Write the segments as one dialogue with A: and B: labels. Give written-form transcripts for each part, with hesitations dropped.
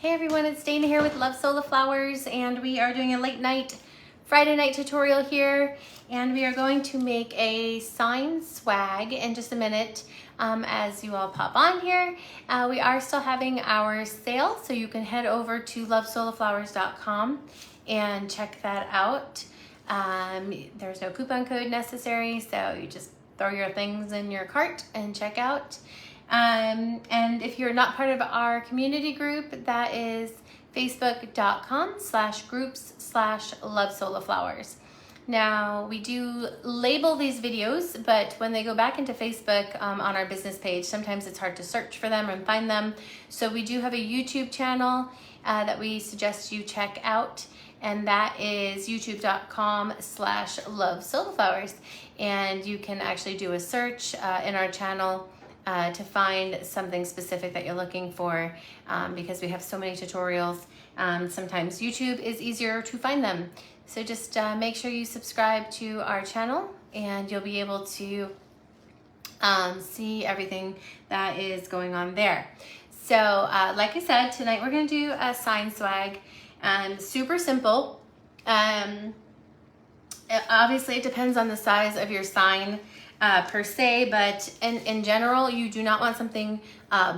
A: Hey everyone, it's Dana here with Love Sola Flowers, and we are doing a late night Friday night tutorial here, and we are going to make a sign swag in just a minute. As you all pop on here, we are still having our sale, so you can head over to lovesolaflowers.com and check that out. There's no coupon code necessary, so you just throw your things in your cart and check out. And if you're not part of our community group, that is facebook.com/groups/lovesolaflowers. Now, we do label these videos, but when they go back into Facebook on our business page, sometimes it's hard to search for them and find them. So we do have a YouTube channel that we suggest you check out, and that is youtube.com/lovesolaflowers. And you can actually do a search in our channel to find something specific that you're looking for, because we have so many tutorials. Sometimes YouTube is easier to find them. So just make sure you subscribe to our channel, and you'll be able to see everything that is going on there. So like I said, tonight we're going to do a sign swag. Super simple. Obviously it depends on the size of your sign per se, but in general, you do not want something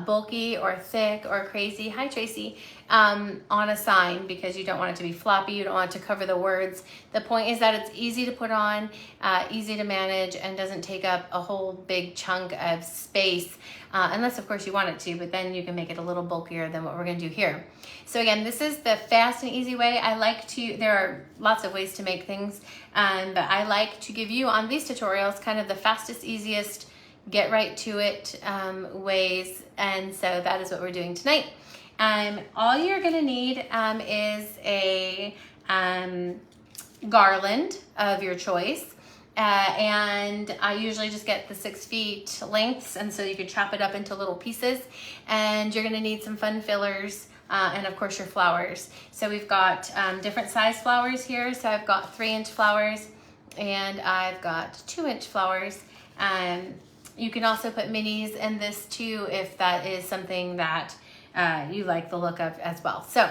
A: bulky or thick or crazy, hi Tracy, on a sign, because you don't want it to be floppy, you don't want it to cover the words. The point is that it's easy to put on, easy to manage, and doesn't take up a whole big chunk of space, unless of course you want it to, but then you can make it a little bulkier than what we're going to do here. So again, this is the fast and easy way. There are lots of ways to make things, but I like to give you on these tutorials kind of the fastest, easiest, get right to it ways, and so that is what we're doing tonight. All you're gonna need is a garland of your choice, and I usually just get the 6 feet lengths, and so you can chop it up into little pieces, and you're gonna need some fun fillers, and of course your flowers. So we've got different size flowers here. So I've got 3-inch flowers, and I've got 2-inch flowers. You can also put minis in this too, if that is something that you like the look of as well. So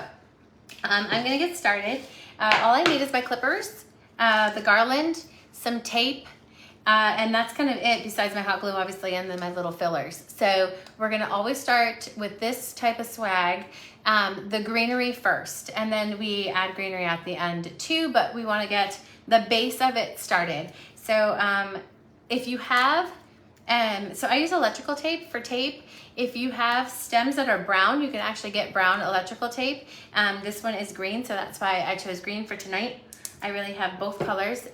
A: I'm gonna get started. All I need is my clippers, the garland, some tape, and that's kind of it, besides my hot glue obviously, and then my little fillers. So we're gonna always start with this type of swag, the greenery first, and then we add greenery at the end too, but we wanna get the base of it started. So if you have, so I use electrical tape for tape. If you have stems that are brown, you can actually get brown electrical tape. This one is green, so that's why I chose green for tonight. I really have both colors,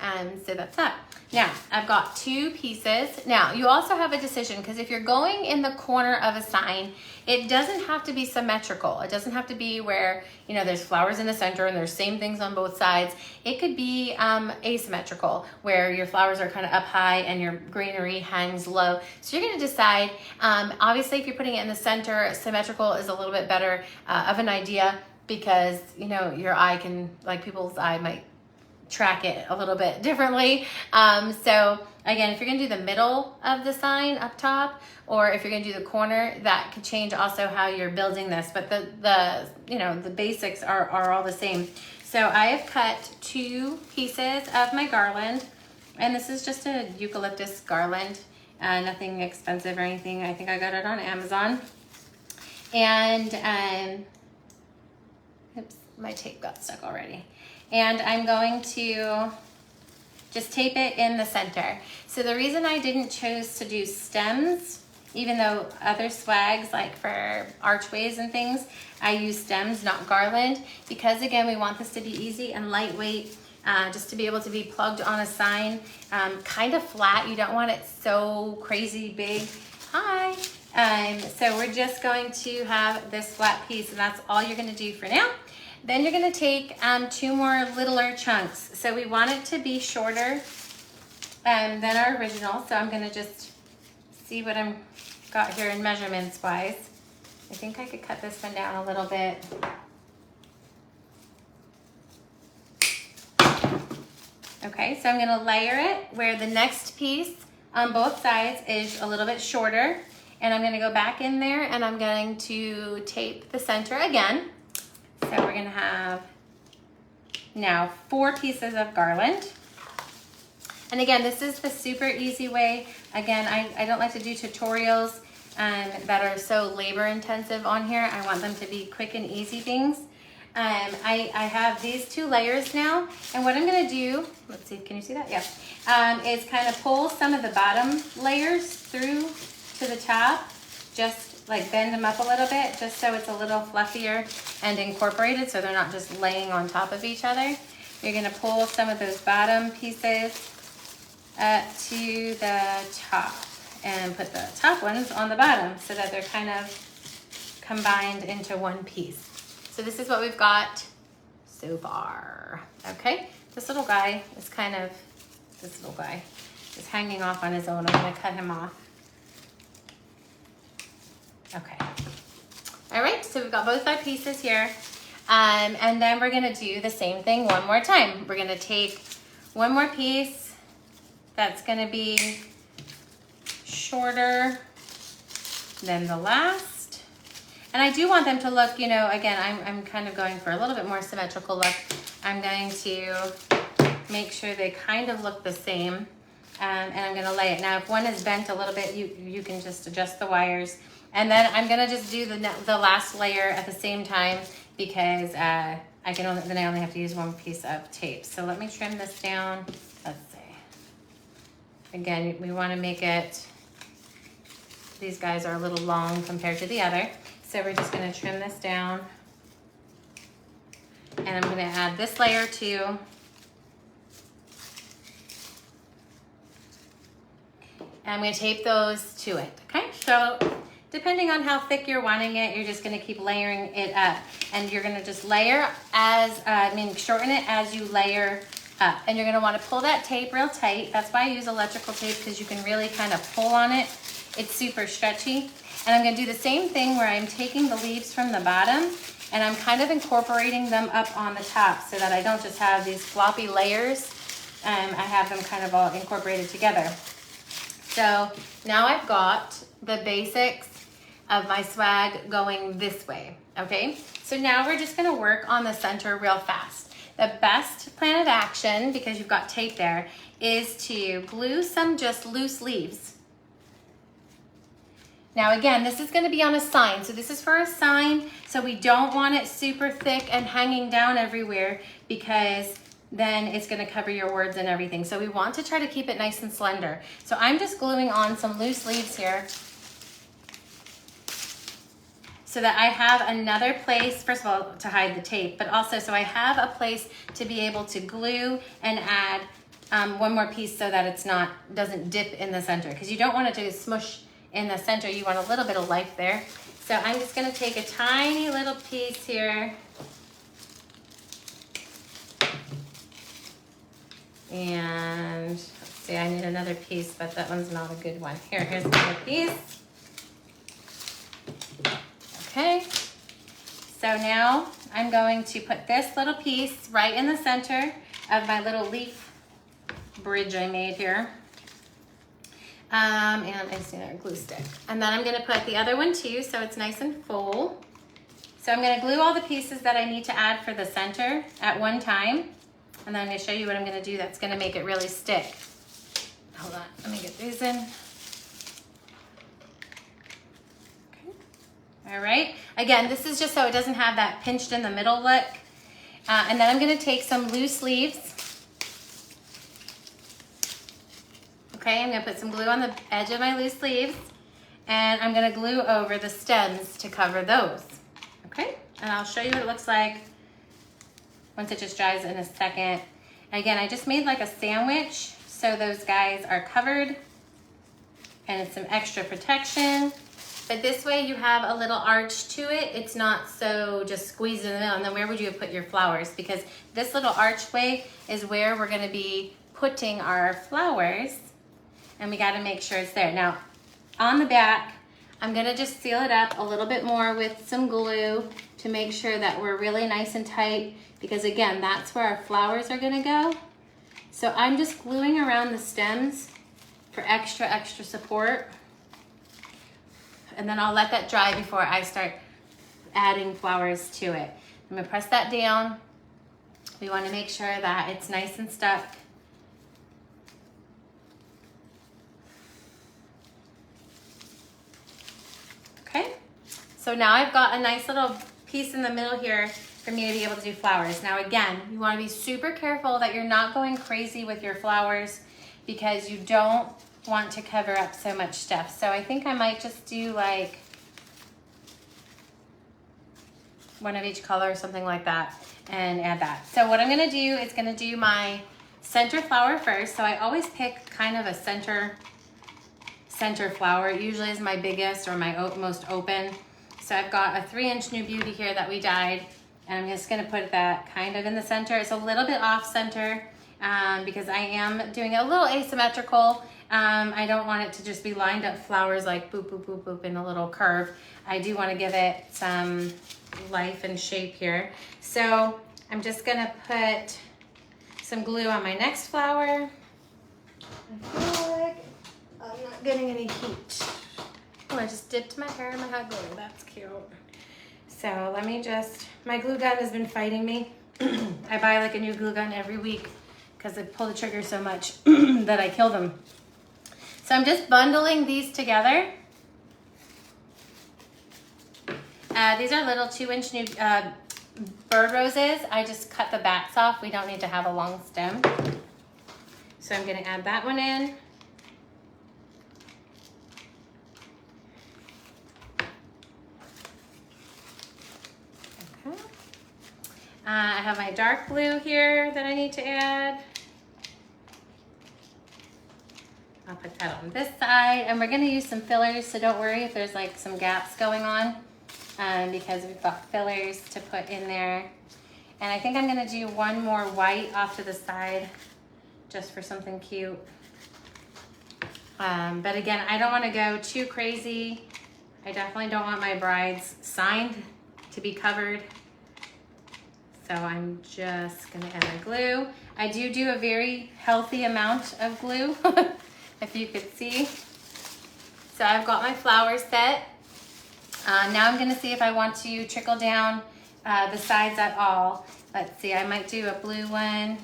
A: so that's that. Now, I've got 2 pieces. Now, you also have a decision, because if you're going in the corner of a sign, it doesn't have to be symmetrical. It doesn't have to be where, you know, there's flowers in the center and there's same things on both sides. It could be asymmetrical, where your flowers are kind of up high and your greenery hangs low. So you're gonna decide, obviously if you're putting it in the center, symmetrical is a little bit better of an idea, because, you know, your eye can, like people's eye might track it a little bit differently. So again, if you're gonna do the middle of the sign up top, or if you're gonna do the corner, that could change also how you're building this, but the you know, the basics are all the same. So I have cut 2 pieces of my garland, and this is just a eucalyptus garland, nothing expensive or anything. I think I got it on Amazon. And oops, my tape got stuck already. And I'm going to just tape it in the center. So the reason I didn't choose to do stems, even though other swags, like for archways and things, I use stems, not garland, because again, we want this to be easy and lightweight, just to be able to be plugged on a sign, kind of flat. You don't want it so crazy big. Hi. So we're just going to have this flat piece, and that's all you're gonna do for now. Then you're gonna take 2 more littler chunks. So we want it to be shorter than our original. So I'm gonna just see what I'm got here in measurements wise. I think I could cut this one down a little bit. Okay, so I'm gonna layer it where the next piece on both sides is a little bit shorter. And I'm gonna go back in there, and I'm going to tape the center again. So we're gonna have now 4 pieces of garland. And again, this is the super easy way. Again, I don't like to do tutorials that are so labor intensive on here. I want them to be quick and easy things. I have these 2 layers now, and what I'm gonna do, let's see, can you see that? Yeah. Is kind of pull some of the bottom layers through to the top, just like bend them up a little bit, just so it's a little fluffier and incorporated, so they're not just laying on top of each other. You're gonna pull some of those bottom pieces up to the top and put the top ones on the bottom so that they're kind of combined into one piece. So this is what we've got so far. Okay, this little guy is hanging off on his own. I'm gonna cut him off. Okay. All right, so we've got both our pieces here. And then we're gonna do the same thing one more time. We're gonna take one more piece that's gonna be shorter than the last. And I do want them to look, you know, again, I'm kind of going for a little bit more symmetrical look. I'm going to make sure they kind of look the same. And I'm gonna lay it. Now, if one is bent a little bit, you can just adjust the wires. And then I'm gonna just do the last layer at the same time because then I only have to use one piece of tape. So let me trim this down. Let's see. Again, we wanna make it, these guys are a little long compared to the other. So we're just gonna trim this down. And I'm gonna add this layer too. And I'm gonna tape those to it, okay? So depending on how thick you're wanting it, you're just gonna keep layering it up. And you're gonna just layer shorten it as you layer up. And you're gonna wanna pull that tape real tight. That's why I use electrical tape, because you can really kind of pull on it. It's super stretchy. And I'm gonna do the same thing where I'm taking the leaves from the bottom and I'm kind of incorporating them up on the top so that I don't just have these floppy layers. I have them kind of all incorporated together. So now I've got the basics of my swag going this way, okay? So now we're just gonna work on the center real fast. The best plan of action, because you've got tape there, is to glue some just loose leaves. Now again, this is gonna be on a sign. So this is for a sign, so we don't want it super thick and hanging down everywhere because then it's gonna cover your words and everything. So we want to try to keep it nice and slender. So I'm just gluing on some loose leaves here so that I have another place, first of all, to hide the tape, but also so I have a place to be able to glue and add one more piece so that it's doesn't dip in the center, because you don't want it to smush in the center. You want a little bit of life there. So I'm just gonna take a tiny little piece here and let's see, I need another piece, but that one's not a good one. Here's another piece. Okay, so now I'm going to put this little piece right in the center of my little leaf bridge I made here. And I just need a glue stick. And then I'm gonna put the other one too, so it's nice and full. So I'm gonna glue all the pieces that I need to add for the center at one time. And then I'm gonna show you what I'm gonna do that's gonna make it really stick. Hold on, let me get these in. Okay. All right, again, this is just so it doesn't have that pinched in the middle look. And then I'm gonna take some loose leaves. Okay, I'm gonna put some glue on the edge of my loose leaves and I'm gonna glue over the stems to cover those. Okay, and I'll show you what it looks like once it just dries in a second. And again, I just made like a sandwich so those guys are covered and it's some extra protection. But this way you have a little arch to it. It's not so just squeezed in the middle. And then where would you put your flowers? Because this little archway is where we're gonna be putting our flowers, and we gotta make sure it's there. Now, on the back, I'm gonna just seal it up a little bit more with some glue to make sure that we're really nice and tight, because again, that's where our flowers are gonna go. So I'm just gluing around the stems for extra support. And then I'll let that dry before I start adding flowers to it. I'm gonna press that down. We wanna make sure that it's nice and stuck. Okay, so now I've got a nice little piece in the middle here for me to be able to do flowers. Now again, you wanna be super careful that you're not going crazy with your flowers because you don't want to cover up so much stuff. So I think I might just do like one of each color or something like that and add that. So what I'm gonna do is gonna do my center flower first. So I always pick kind of a center flower. It usually is my biggest or my most open. So I've got a 3-inch New Beauty here that we dyed, and I'm just gonna put that kind of in the center. It's a little bit off center because I am doing it a little asymmetrical. I don't want it to just be lined up flowers like boop, boop, boop, boop in a little curve. I do wanna give it some life and shape here. So I'm just gonna put some glue on my next flower. I feel like I'm not getting any heat. Oh, I just dipped my hair in my hot glue. That's cute. So let me just, my glue gun has been fighting me. I buy like a new glue gun every week because I pull the trigger so much that I kill them. So I'm just bundling these together. These are little 2-inch new bird roses. I just cut the backs off. We don't need to have a long stem. So I'm gonna add that one in. Okay. I have my dark blue here that I need to add. I'll put that on this side, and we're gonna use some fillers, so don't worry if there's like some gaps going on because we've got fillers to put in there. And I think I'm gonna do one more white off to the side just for something cute. But again, I don't wanna go too crazy. I definitely don't want my brides signed to be covered. So I'm just gonna add my glue. I do a very healthy amount of glue, if you could see. So I've got my flowers set. Now I'm gonna see if I want to trickle down the sides at all. Let's see, I might do a blue one.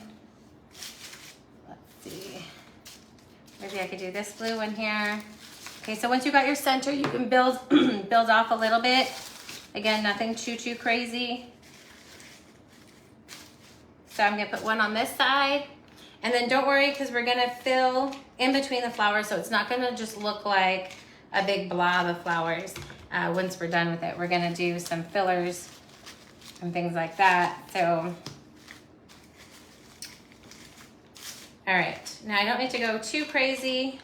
A: Let's see, maybe I could do this blue one here. Okay, so once you got your center, you can build build off a little bit. Again, nothing too crazy. So I'm gonna put one on this side. And then don't worry, because we're gonna fill in between the flowers, so it's not gonna just look like a big blob of flowers. Once we're done with it, we're gonna do some fillers and things like that. So, all right, now I don't need to go too crazy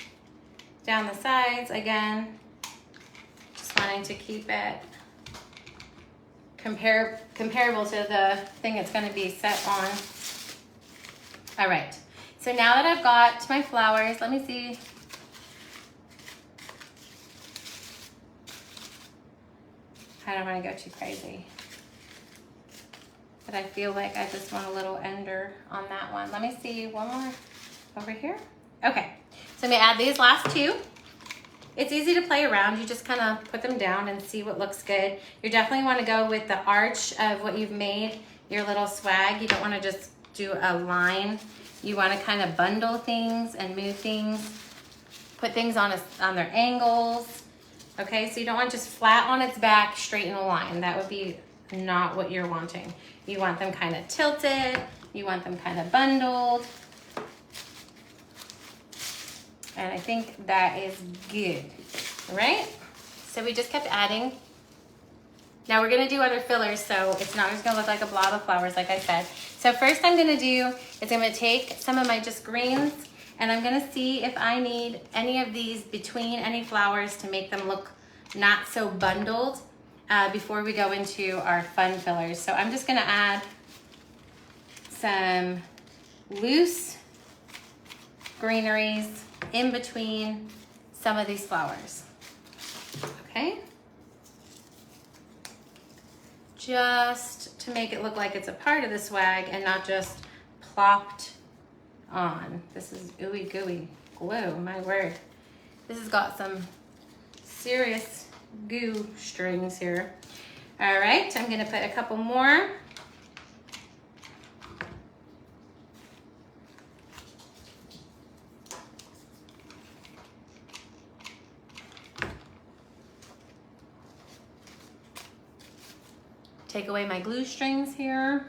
A: down the sides. Again, just wanting to keep it comparable to the thing it's gonna be set on. All right, so now that I've got my flowers, let me see. I don't want to go too crazy, but I feel like I just want a little ender on that one. Let me see one more over here. Okay, so I'm gonna add these last two. It's easy to play around. You just kind of put them down and see what looks good. You definitely want to go with the arch of what you've made, your little swag. You don't want to just do a line. You want to kind of bundle things and move things, put things on their angles. Okay, so you don't want just flat on its back, straight in a line. That would be not what you're wanting. You want them kind of tilted. You want them kind of bundled. And I think that is good, right? So we just kept adding. Now we're gonna do other fillers, so it's not just gonna look like a blob of flowers, like I said. So first I'm gonna do is I'm gonna take some of my just greens, and I'm gonna see if I need any of these between any flowers to make them look not so bundled before we go into our fun fillers. So I'm just gonna add some loose greeneries in between some of these flowers, okay? Just to make it look like it's a part of the swag and not just plopped on. This is ooey gooey glue, my word. This has got some serious goo strings here. All right, I'm gonna put a couple more take away my glue strings here.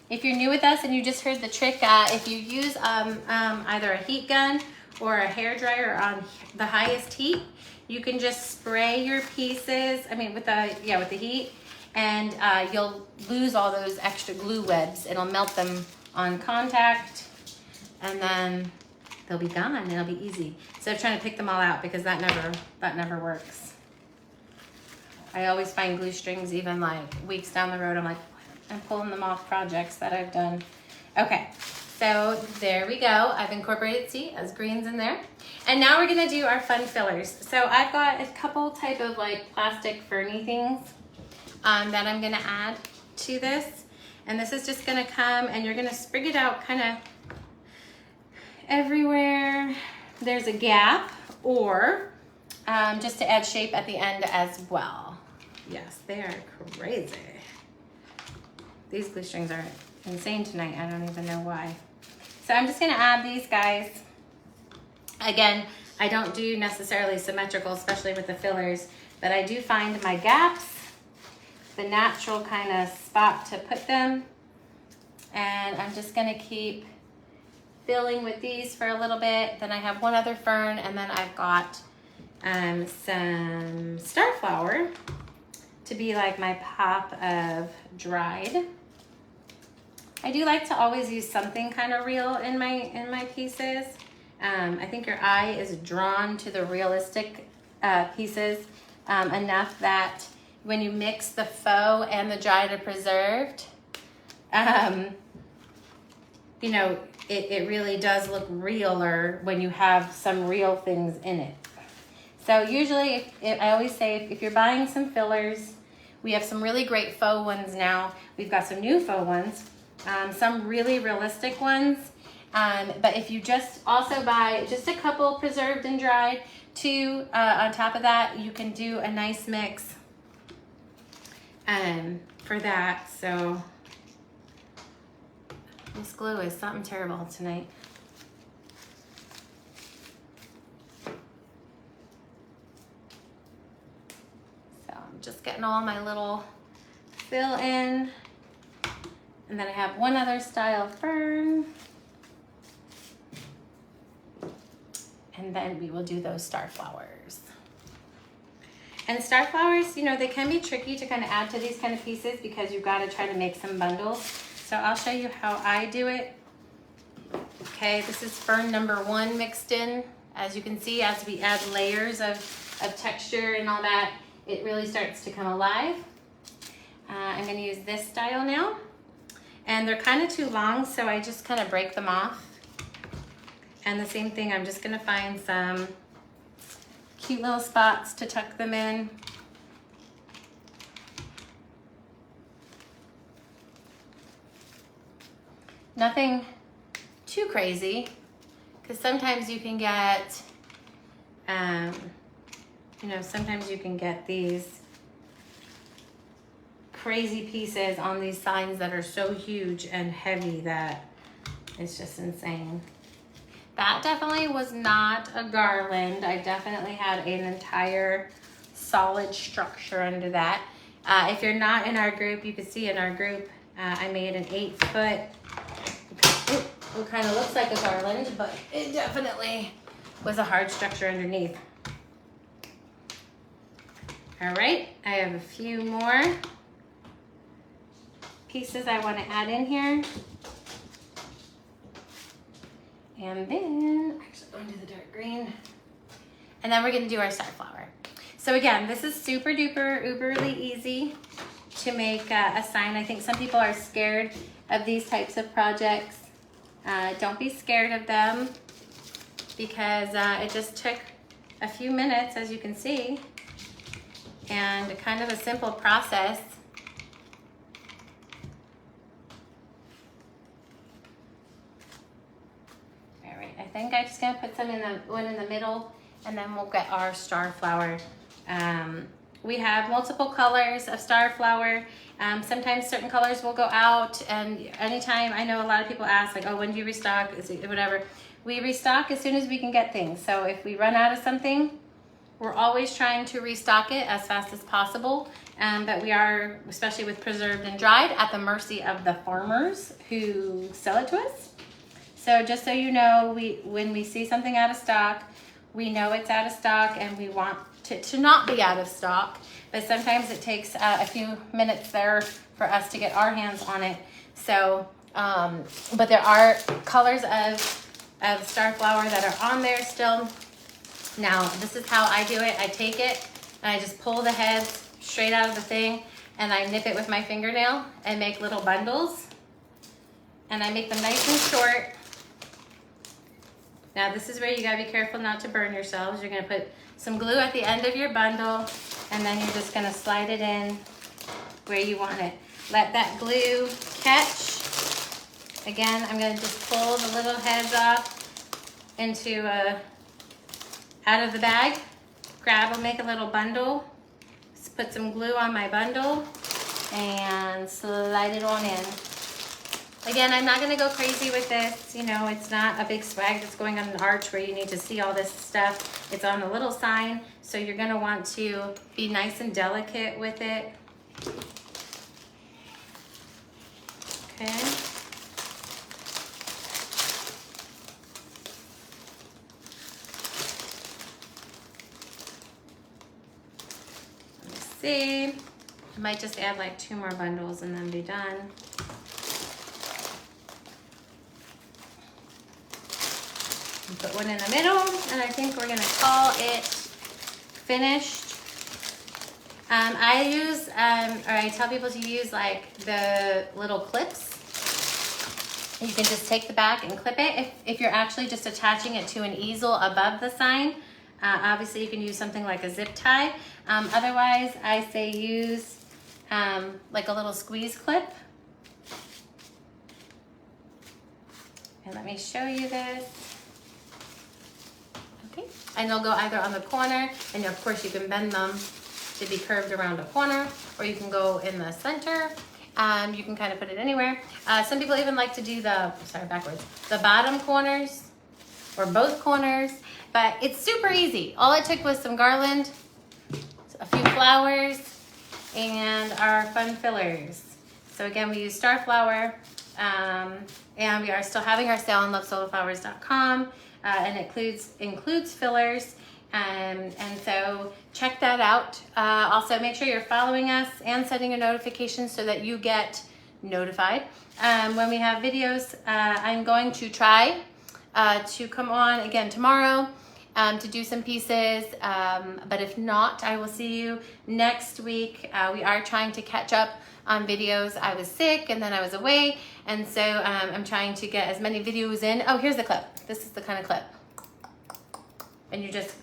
A: If you're new with us and you just heard the trick, if you use either a heat gun or a hair dryer on the highest heat, you can just spray your pieces, with the heat, and you'll lose all those extra glue webs. It'll melt them on contact, and then they'll be gone and it'll be easy. Instead of trying to pick them all out, because that never works. I always find glue strings even like weeks down the road. I'm pulling them off projects that I've done. Okay, so there we go. I've incorporated, see, as greens in there. And now we're gonna do our fun fillers. So I've got a couple type of like plastic ferny things that I'm gonna add to this. And this is just gonna come and you're gonna sprig it out kind of everywhere there's a gap, or just to add shape at the end as well. Yes, they are crazy. These glue strings are insane tonight. I don't even know why. So I'm just gonna add these guys. Again, I don't do necessarily symmetrical, especially with the fillers, but I do find my gaps, the natural kind of spot to put them. And I'm just gonna keep filling with these for a little bit. Then I have one other fern, and then I've got some starflower to be like my pop of dried. I do like to always use something kind of real in my pieces. I think your eye is drawn to the realistic pieces enough that when you mix the faux and the dried or preserved, it really does look realer when you have some real things in it. So usually, I always say, if you're buying some fillers, we have some really great faux ones now. We've got some new faux ones, some really realistic ones. But if you just also buy just a couple preserved and dried, too, on top of that, you can do a nice mix for that. So this glue is something terrible tonight. So I'm just getting all my little fill in. And then I have one other style fern. And then we will do those star flowers. And star flowers, they can be tricky to kind of add to these kind of pieces because you've got to try to make some bundles. So I'll show you how I do it. Okay, this is fern number 1 mixed in. As you can see, as we add layers of texture and all that, it really starts to come alive. I'm going to use this style now. And they're kind of too long, so I just kind of break them off. And the same thing, I'm just going to find some cute little spots to tuck them in. Nothing too crazy, because sometimes you can get, sometimes you can get these crazy pieces on these signs that are so huge and heavy that it's just insane. That definitely was not a garland. I definitely had an entire solid structure under that. If you're not in our group, you can see in our group, I made an 8-foot, it kind of looks like a garland, but it definitely was a hard structure underneath. All right, I have a few more pieces I want to add in here. And then, actually going to the dark green. And then we're gonna do our star flower. So again, this is super duper, uberly easy to make a sign. I think some people are scared of these types of projects. Don't be scared of them, because it just took a few minutes, as you can see, and kind of a simple process. All right, I think I'm just gonna put some in the one in the middle, and then we'll get our star flower. We have multiple colors of star flower. Sometimes certain colors will go out, and anytime, I know a lot of people ask, like, oh, when do you restock? Is it whatever? We restock as soon as we can get things. So if we run out of something, We're always trying to restock it as fast as possible, but we are, especially with preserved and dried, at the mercy of the farmers who sell it to us. So just so you know, when we see something out of stock, we know it's out of stock and we want it to not be out of stock, but sometimes it takes a few minutes there for us to get our hands on it. So, but there are colors of star flower that are on there still. Now, this is how I do it. I take it and I just pull the heads straight out of the thing and I nip it with my fingernail and make little bundles. And I make them nice and short. Now, this is where you gotta be careful not to burn yourselves. You're gonna put some glue at the end of your bundle and then you're just gonna slide it in where you want it. Let that glue catch. Again, I'm gonna just pull the little heads off into out of the bag. Grab and make a little bundle. Just put some glue on my bundle and slide it on in. Again, I'm not gonna go crazy with this. You know, it's not a big swag that's going on an arch where you need to see all this stuff. It's on a little sign, so you're gonna want to be nice and delicate with it. Okay. Let's see. I might just add like 2 more bundles and then be done. Put one in the middle, and I think we're gonna call it finished. I use, or I tell people to use like the little clips. You can just take the back and clip it. If you're actually just attaching it to an easel above the sign, obviously you can use something like a zip tie. Otherwise, I say use like a little squeeze clip. And let me show you this. Okay, and they'll go either on the corner, and of course you can bend them to be curved around a corner, or you can go in the center. You can kind of put it anywhere. Some people even like to do the bottom corners or both corners, but it's super easy. All it took was some garland, a few flowers, and our fun fillers. So again, we use star flower, and we are still having our sale on lovesoloflowers.com. And it includes fillers, and so check that out. Also, make sure you're following us and setting your notifications so that you get notified when we have videos. I'm going to try to come on again tomorrow to do some pieces, but if not, I will see you next week. We are trying to catch up on videos. I was sick and then I was away, and so I'm trying to get as many videos in. Oh, here's the clip. This is the kind of clip, and you just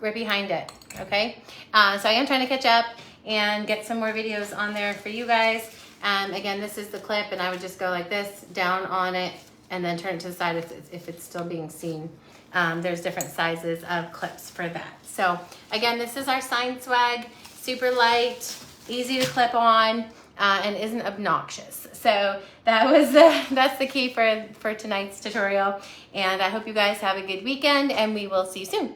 A: right behind it. Okay, so I am trying to catch up and get some more videos on there for you guys. Again, this is the clip, and I would just go like this down on it and then turn it to the side if it's still being seen. There's different sizes of clips for that. So again, this is our sign swag, super light, easy to clip on, and isn't obnoxious. So that's the key for tonight's tutorial. And I hope you guys have a good weekend, and we will see you soon.